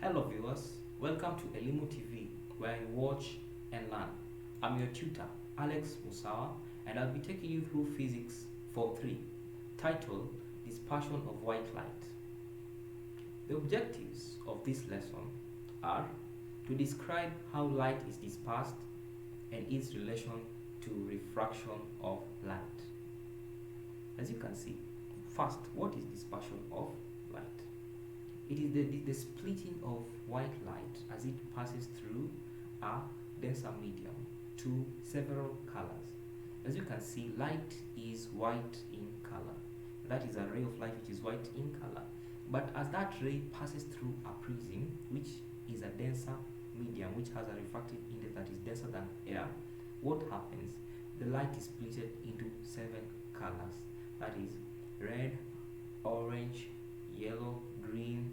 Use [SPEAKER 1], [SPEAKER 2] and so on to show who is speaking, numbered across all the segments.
[SPEAKER 1] Hello viewers, welcome to Elimu TV where you watch and learn. I'm your tutor, Alex Musawa, and I'll be taking you through Physics 4.3, titled Dispersion of White Light. The objectives of this lesson are to describe how light is dispersed and its relation to refraction of light. As you can see, first, what is dispersion of light? It is the splitting of white light as it passes through a denser medium to several colors. As you can see, light is white in color. That is a ray of light which is white in color. But as that ray passes through a prism, which is a denser medium, which has a refractive index that is denser than air, what happens? The light is split into 7 colors. That is red, orange, yellow, green,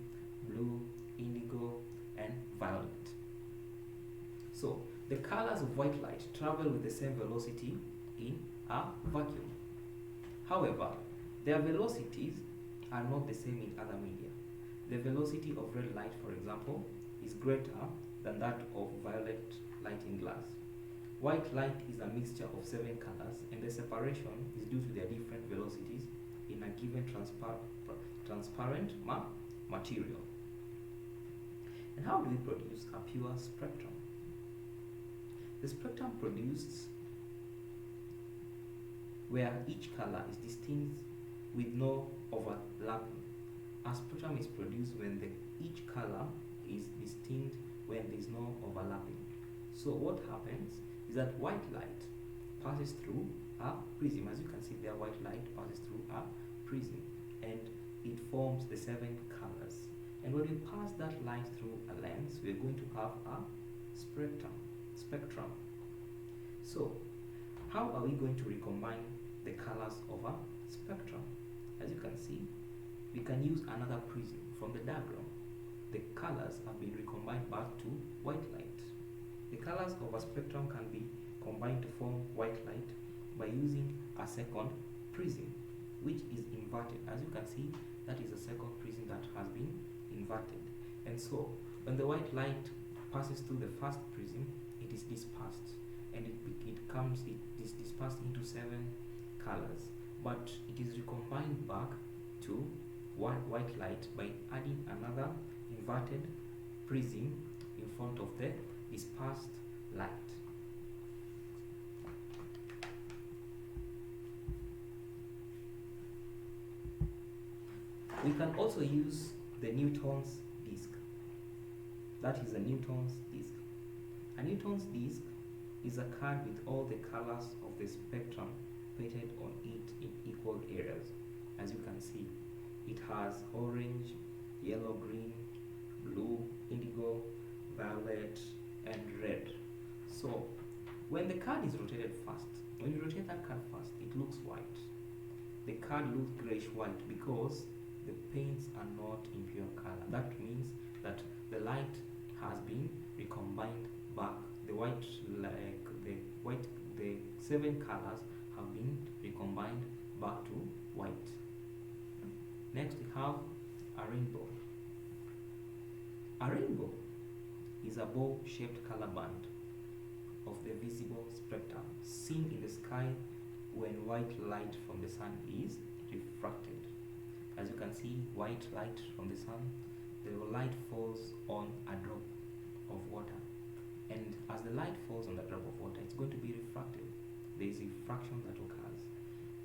[SPEAKER 1] blue, indigo, and violet. So the colors of white light travel with the same velocity in a vacuum. However, their velocities are not the same in other media. The velocity of red light, for example, is greater than that of violet light in glass. White light is a mixture of 7 colors, and the separation is due to their different velocities in a given transparent material. And how do we produce a pure spectrum? The spectrum produced where each color is distinct with no overlapping. A spectrum is produced when each color is distinct when there is no overlapping. So what happens is that white light passes through a prism. As you can see there, white light passes through a prism and it forms the 7 colors. And when we pass that light through a lens, we are going to have a spectrum. So how are we going to recombine the colors of a spectrum? As you can see, we can use another prism from the diagram. The colors have been recombined back to white light. The colors of a spectrum can be combined to form white light by using a second prism, which is inverted. As you can see, that is a second prism that has been inverted. And so when the white light passes through the first prism, it is dispersed, and it is dispersed into 7 colors, but it is recombined back to white light by adding another inverted prism in front of the dispersed light. We can also use the Newton's disk. That is a Newton's disk. A Newton's disk is a card with all the colors of the spectrum painted on it in equal areas. As you can see, it has orange, yellow, green, blue, indigo, violet, and red. So when the card is rotated first, when you rotate that card first, it looks white. The card looks grayish white because the paints are not in pure color. That means that the light has been recombined back. The 7 colors have been recombined back to white. Next, we have a rainbow. A rainbow is a bow-shaped color band of the visible spectrum seen in the sky when white light from the sun is refracted. As you can see, white light from the sun, the light falls on a drop of water, and as the light falls on the drop of water, it's going to be refracted. There is refraction that occurs,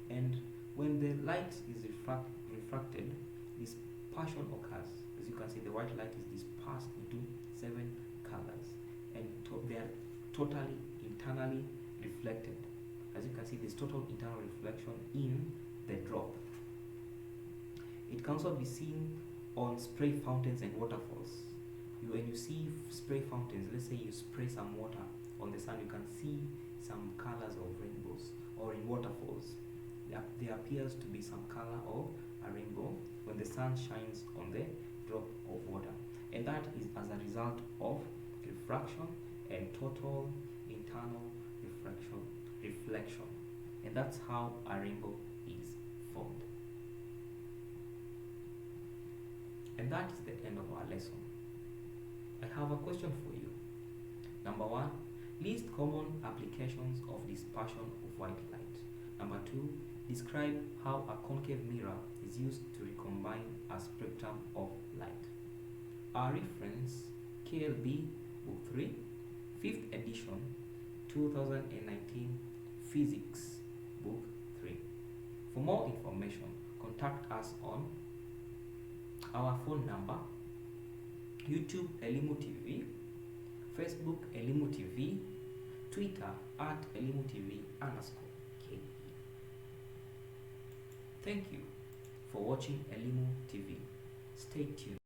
[SPEAKER 1] and when the light is refracted, dispersion occurs. As you can see, the white light is dispersed into 7 colors, and they are totally internally reflected. As you can see, there's total internal reflection in the drop. It can also be seen on spray fountains and waterfalls. When you see spray fountains, let's say you spray some water on the sun, you can see some colors of rainbows. Or in waterfalls, there appears to be some color of a rainbow when the sun shines on the drop of water. And that is as a result of refraction and total internal reflection. And that's how a rainbow is formed. And that is the end of our lesson. I have a question for you. Number one, list common applications of dispersion of white light. Number two, describe how a concave mirror is used to recombine a spectrum of light. Our reference, KLB Book 3, 5th edition, 2019, Physics, Book 3. For more information, contact us on our phone number, YouTube Elimu TV, Facebook Elimu TV, Twitter @ElimuTV_KE. Thank you for watching Elimu TV. Stay tuned.